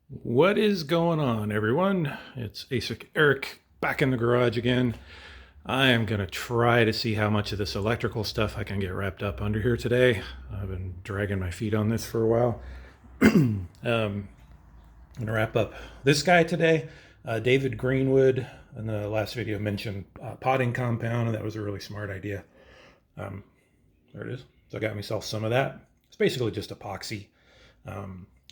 What is going on, everyone? It's ASIC Eric back in the garage again. I am going to try to see how much of this electrical stuff I can get wrapped up under here today. I've been dragging my feet on this for a while. I'm going to wrap up this guy today. David Greenwood in the last video mentioned potting compound, and that was a really smart idea. There it is. So I got myself some of that. It's basically just epoxy.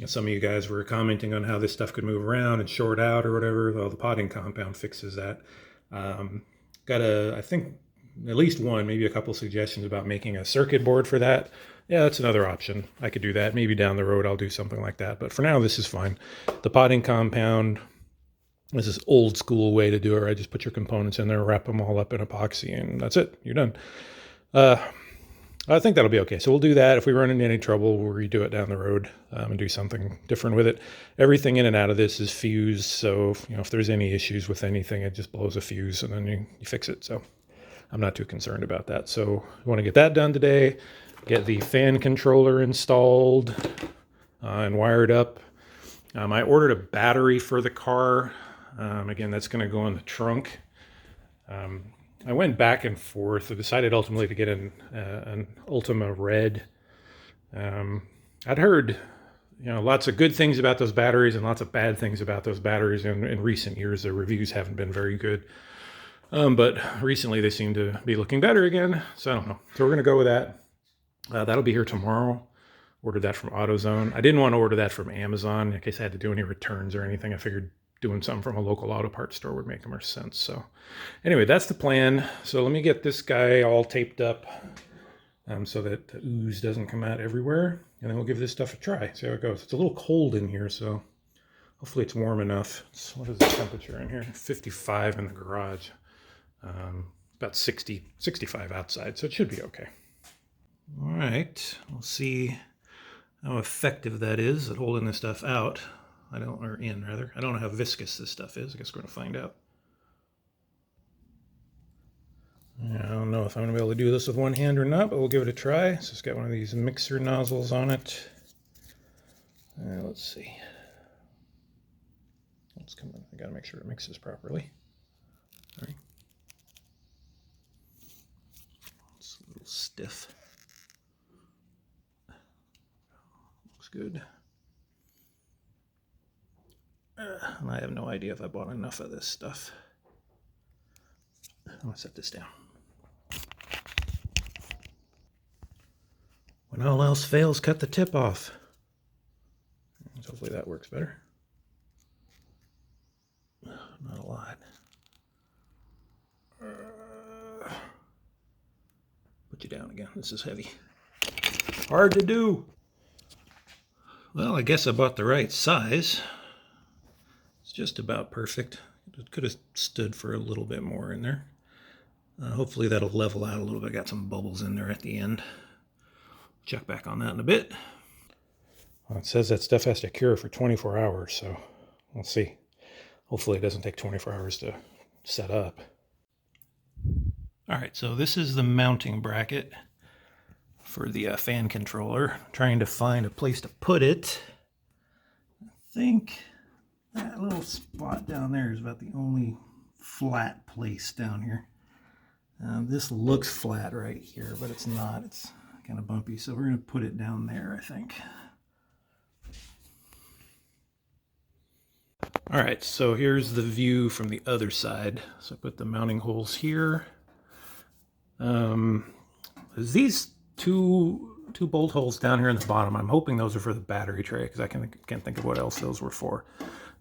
Some of you guys were commenting on how this stuff could move around and short out or whatever. Well, the potting compound fixes that. I think, at least one, maybe a couple suggestions about making a circuit board for that. Yeah, that's another option. I could do that. Maybe down the road I'll do something like that. But for now, this is fine. The potting compound, this is old school way to do it. Right? Just put your components in there, wrap them all up in epoxy, and that's it. You're done. I think that'll be okay. So we'll do that. If we run into any trouble, we'll redo it down the road and do something different with it. Everything in and out of this is fused. So if there's any issues with anything, it just blows a fuse and then you fix it. So I'm not too concerned about that. So we want to get that done today. Get the fan controller installed and wired up. I ordered a battery for the car. Again, that's going to go in the trunk. I went back and forth. I decided ultimately to get an Ultima Red. I'd heard, lots of good things about those batteries and lots of bad things about those batteries. In recent years, the reviews haven't been very good. But recently they seem to be looking better again. So I don't know. So we're going to go with that. That'll be here tomorrow. Ordered that from AutoZone. I didn't want to order that from Amazon in case I had to do any returns or anything. I figured doing something from a local auto parts store would make more sense. So anyway, that's the plan. So let me get this guy all taped up so that the ooze doesn't come out everywhere. And then we'll give this stuff a try, see how it goes. It's a little cold in here, so hopefully it's warm enough. What is the temperature in here? 55 in the garage. About 60, 65 outside, so it should be okay. All right, we'll see how effective that is at holding this stuff out. I don't know how viscous this stuff is. I guess we're going to find out. I don't know if I'm going to be able to do this with one hand or not, but we'll give it a try. So it's got one of these mixer nozzles on it. Let's see. Let's come in. I got to make sure it mixes properly. All right. It's a little stiff. Looks good. I have no idea if I bought enough of this stuff. I'm going to set this down. When all else fails, cut the tip off. Hopefully that works better. Not a lot. Put you down again. This is heavy. Hard to do. Well, I guess I bought the right size. It's just about perfect. It could have stood for a little bit more in there. Hopefully that'll level out a little bit. Got some bubbles in there at the end. Check back on that in a bit. Well, it says that stuff has to cure for 24 hours, so we'll see. Hopefully it doesn't take 24 hours to set up. All right, so this is the mounting bracket for the fan controller. I'm trying to find a place to put it. I think that little spot down there is about the only flat place down here. This looks flat right here, but it's not. It's kind of bumpy, so we're going to put it down there, I think. All right, so here's the view from the other side. So I put the mounting holes here. These two bolt holes down here in the bottom, I'm hoping those are for the battery tray because I can't think of what else those were for.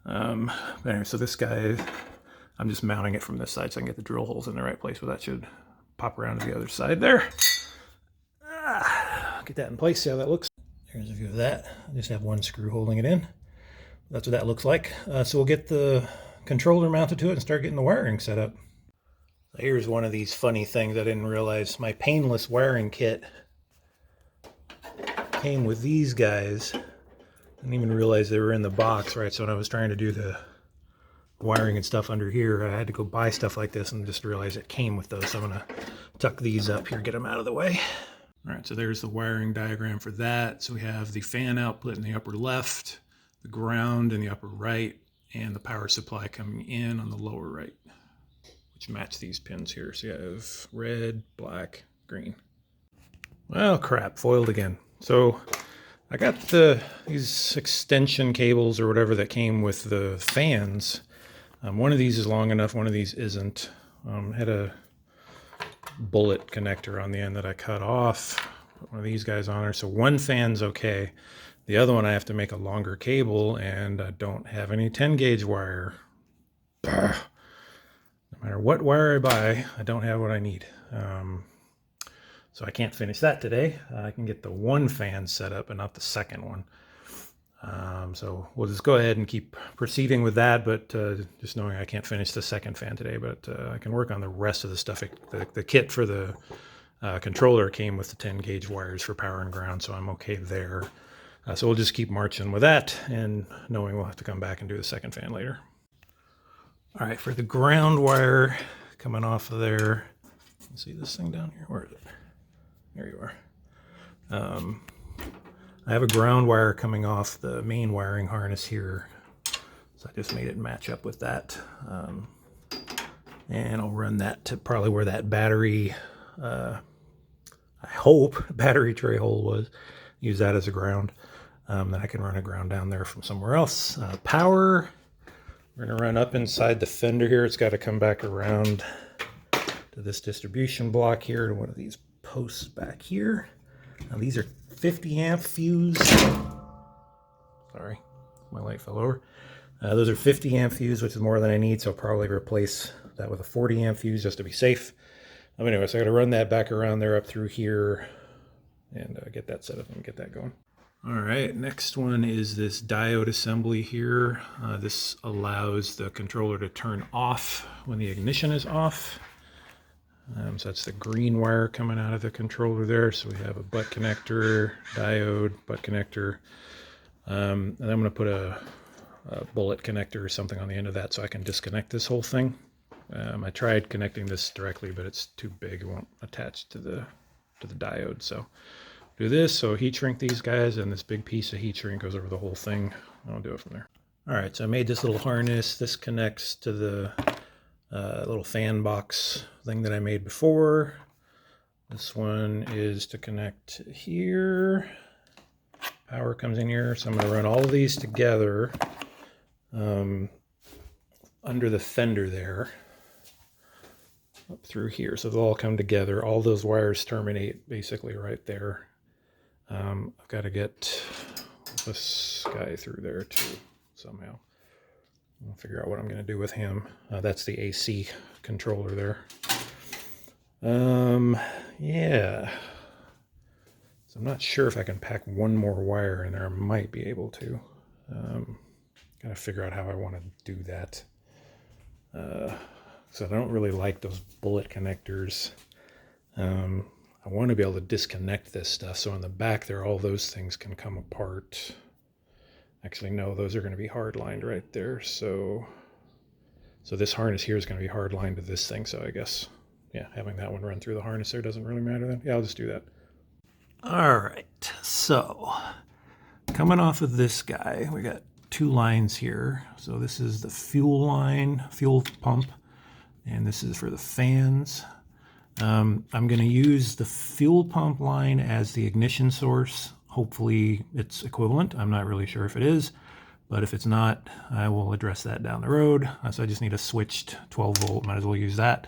But anyway, so this guy, I'm just mounting it from this side so I can get the drill holes in the right place, but that should pop around to the other side there. Get that in place, see how that looks. Here's a view of that. I just have one screw holding it in. That's what that looks like. So we'll get the controller mounted to it and start getting the wiring set up. Here's one of these funny things I didn't realize. My painless wiring kit came with these guys. I didn't even realize they were in the box, right? So when I was trying to do the wiring and stuff under here, I had to go buy stuff like this and just realized it came with those. So I'm going to tuck these up here, get them out of the way. All right, so there's the wiring diagram for that. So we have the fan output in the upper left. the ground in the upper right, and the power supply coming in on the lower right, which match these pins here. So you have red, black, green. Well, crap, foiled again. So I got these extension cables or whatever that came with the fans. One of these is long enough, one of these isn't. Had a bullet connector on the end that I cut off. Put one of these guys on there. So one fan's okay. The other one I have to make a longer cable, and I don't have any 10 gauge wire. No matter what wire I buy, I don't have what I need. So I can't finish that today. I can get the one fan set up and not the second one. So we'll just go ahead and keep proceeding with that, but just knowing I can't finish the second fan today, but I can work on the rest of the stuff. The kit for the controller came with the 10 gauge wires for power and ground, so I'm okay there. So we'll just keep marching with that, and knowing we'll have to come back and do the second fan later. All right, for the ground wire coming off of there, let's see this thing down here. Where is it? There you are. I have a ground wire coming off the main wiring harness here, so I just made it match up with that. And I'll run that to probably where that battery, I hope, battery tray hole was. Use that as a ground. Then I can run a ground down there from somewhere else. Power, we're going to run up inside the fender here. It's got to come back around to this distribution block here, to one of these posts back here. Now these are 50 amp fuse. Sorry, my light fell over. Those are 50 amp fuse, which is more than I need, so I'll probably replace that with a 40 amp fuse just to be safe. Anyway, so I got to run that back around there up through here and get that set up and get that going. All right, next one is this diode assembly here. This allows the controller to turn off when the ignition is off. So that's the green wire coming out of the controller there. So we have a butt connector, diode, butt connector. And I'm going to put a bullet connector or something on the end of that so I can disconnect this whole thing. I tried connecting this directly, but it's too big. It won't attach to the diode. So do this. So heat shrink these guys, and this big piece of heat shrink goes over the whole thing. I'll do it from there. All right, so I made this little harness. This connects to the little fan box thing that I made before. This one is to connect here. Power comes in here, so I'm going to run all of these together under the fender there, up through here. So they'll all come together. All those wires terminate basically right there. I've got to get this guy through there too somehow. I'll figure out what I'm going to do with him. That's the AC controller there. Yeah. So I'm not sure if I can pack one more wire in there. I might be able to. Got to figure out how I want to do that. So I don't really like those bullet connectors. I want to be able to disconnect this stuff. So on the back there, all those things can come apart. Actually, no, those are going to be hard lined right there. So this harness here is going to be hard lined to this thing. So I guess, yeah, having that one run through the harness there doesn't really matter then. Yeah, I'll just do that. All right, so coming off of this guy, we got two lines here. So this is the fuel line, fuel pump, and this is for the fans. I'm going to use the fuel pump line as the ignition source. Hopefully it's equivalent. I'm not really sure if it is, but if it's not, I will address that down the road. So I just need a switched 12 volt, might as well use that.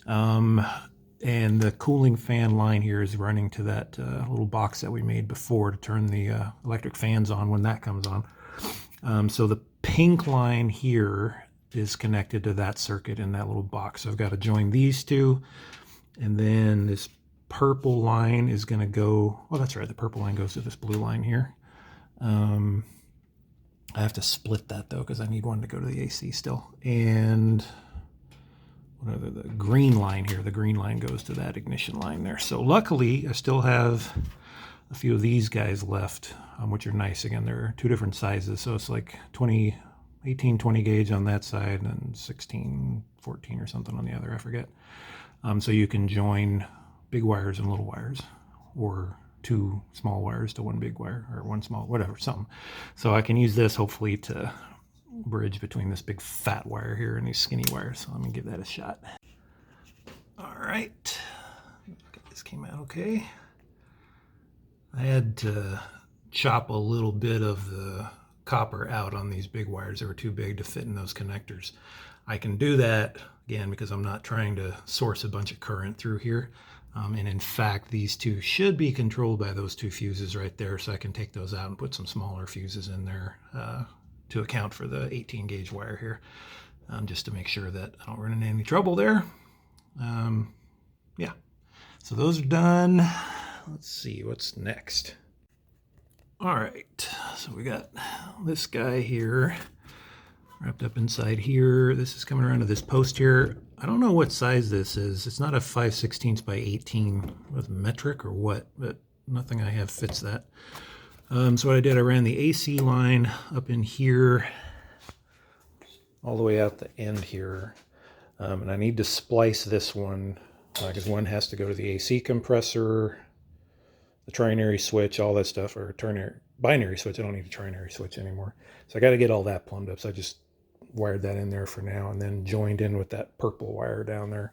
And the cooling fan line here is running to that little box that we made before to turn the electric fans on when that comes on. So the pink line here is connected to that circuit in that little box. So I've got to join these two. And then this purple line is going to go, oh, that's right, the purple line goes to this blue line here. I have to split that though, because I need one to go to the AC still. And the green line here, the green line goes to that ignition line there. So luckily, I still have a few of these guys left, which are nice. Again, they're two different sizes. So it's like 18, 20 gauge on that side and 16, 14 or something on the other, I forget. So you can join big wires and little wires, or 2 small wires to 1 big wire, or 1 small, whatever, something. So I can use this hopefully to bridge between this big fat wire here and these skinny wires. So let me give that a shot. All right, this came out okay. I had to chop a little bit of the copper out on these big wires. They were too big to fit in those connectors. I can do that, again, because I'm not trying to source a bunch of current through here. And in fact, these two should be controlled by those 2 fuses right there, so I can take those out and put some smaller fuses in there to account for the 18 gauge wire here, just to make sure that I don't run into any trouble there. Yeah, so those are done. Let's see what's next. All right, so we got this guy here wrapped up inside here. This is coming around to this post here. I don't know what size this is. It's not a 5/16 by 18 with metric or what, but nothing I have fits that. So what I did, I ran the AC line up in here, all the way out the end here. And I need to splice this one, because one has to go to the AC compressor, the trinary switch, all that stuff, or binary switch. I don't need a trinary switch anymore. So I got to get all that plumbed up. So I just wired that in there for now and then joined in with that purple wire down there.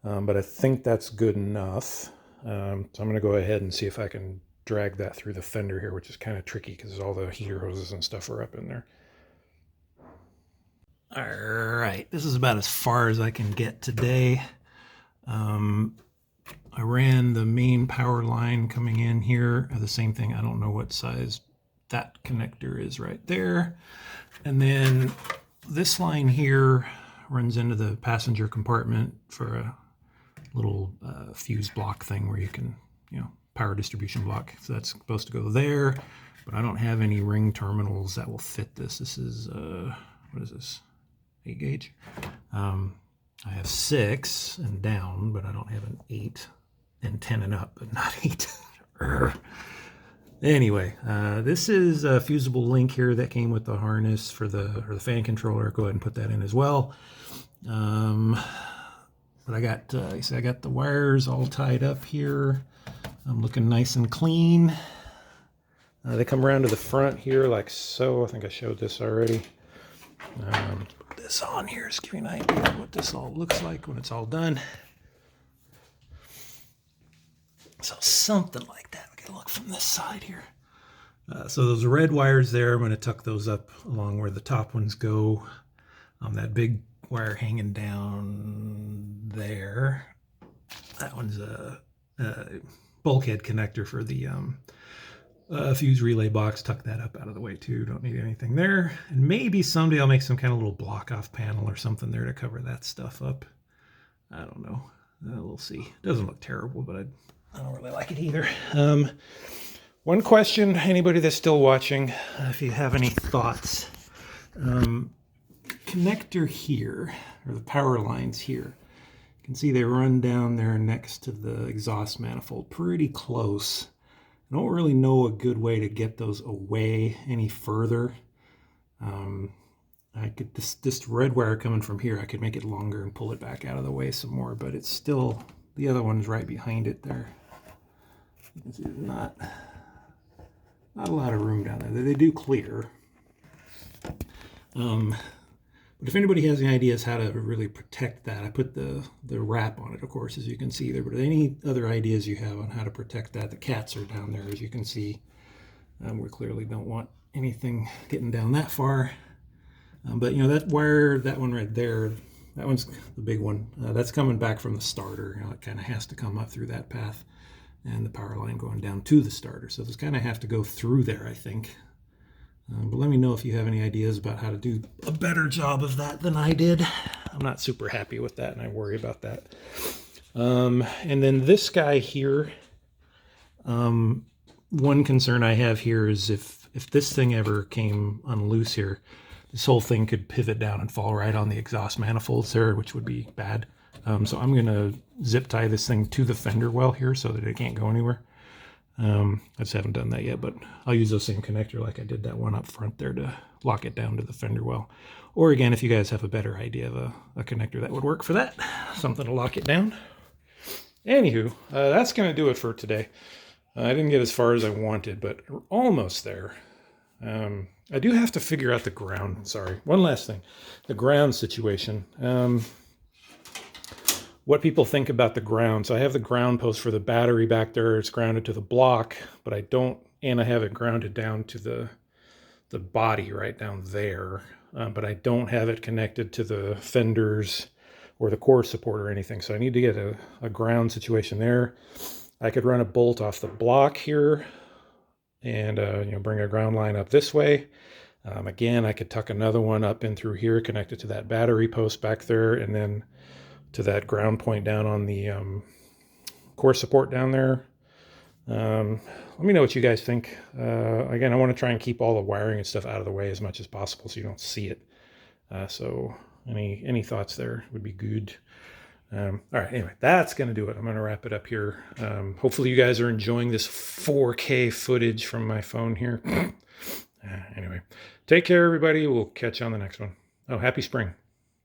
But I think that's good enough. So I'm going to go ahead and see if I can drag that through the fender here, which is kind of tricky because all the heater hoses and stuff are up in there. All right, this is about as far as I can get today. I ran the main power line coming in here, the same thing. I don't know what size that connector is right there. And then this line here runs into the passenger compartment for a little fuse block thing where you can, power distribution block. So that's supposed to go there, but I don't have any ring terminals that will fit this. This is, what is this? 8 gauge. I have 6 and down, but I don't have an 8 and 10 and up, but not 8. Anyway, this is a fusible link here that came with the harness for the fan controller. Go ahead and put that in as well. But I got, you see, I got the wires all tied up here. I'm looking nice and clean. They come around to the front here like so. I think I showed this already. Put this on here, just give you an idea of what this all looks like when it's all done. So something like that. Okay, look from this side here. So those red wires there, I'm going to tuck those up along where the top ones go. That big wire hanging down there. That one's a bulkhead connector for the fuse relay box. Tuck that up out of the way too. Don't need anything there. And maybe someday I'll make some kind of little block off panel or something there to cover that stuff up. I don't know. We'll see. It doesn't look terrible, but I don't really like it either. One question, anybody that's still watching, if you have any thoughts. Connector here, or the power lines here. You can see they run down there next to the exhaust manifold, pretty close. I don't really know a good way to get those away any further. I could, this red wire coming from here, I could make it longer and pull it back out of the way some more, but it's still, the other one's right behind it there. You can see there's not a lot of room down there. They do clear. But if anybody has any ideas how to really protect that, I put the wrap on it, of course, as you can see there. But any other ideas you have on how to protect that? The cats are down there, as you can see. We clearly don't want anything getting down that far. But that wire, that one right there, that one's the big one. That's coming back from the starter. It kind of has to come up through that path, and the power line going down to the starter. So those kind of have to go through there, I think. But let me know if you have any ideas about how to do a better job of that than I did. I'm not super happy with that, and I worry about that. And then this guy here, one concern I have here is if this thing ever came unloose here, this whole thing could pivot down and fall right on the exhaust manifolds there, which would be bad. So I'm going to zip tie this thing to the fender well here so that it can't go anywhere. I just haven't done that yet, but I'll use those same connector like I did that one up front there to lock it down to the fender well. Or again, if you guys have a better idea of a connector that would work for that, something to lock it down. Anywho, that's going to do it for today. I didn't get as far as I wanted, but almost there. I do have to figure out the ground. Sorry. One last thing. The ground situation. What people think about the ground. So I have the ground post for the battery back there. It's grounded to the block, but I don't, and I have it grounded down to the body right down there. But I don't have it connected to the fenders or the core support or anything. So I need to get a ground situation there. I could run a bolt off the block here and bring a ground line up this way. Again, I could tuck another one up in through here, connected to that battery post back there, and then to that ground point down on the core support down there. Let me know what you guys think. Again, I want to try and keep all the wiring and stuff out of the way as much as possible so you don't see it. So any thoughts there would be good. All right, anyway, that's going to do it. I'm going to wrap it up here. Hopefully you guys are enjoying this 4K footage from my phone here. Anyway, take care, everybody. We'll catch you on the next one. Oh, happy spring.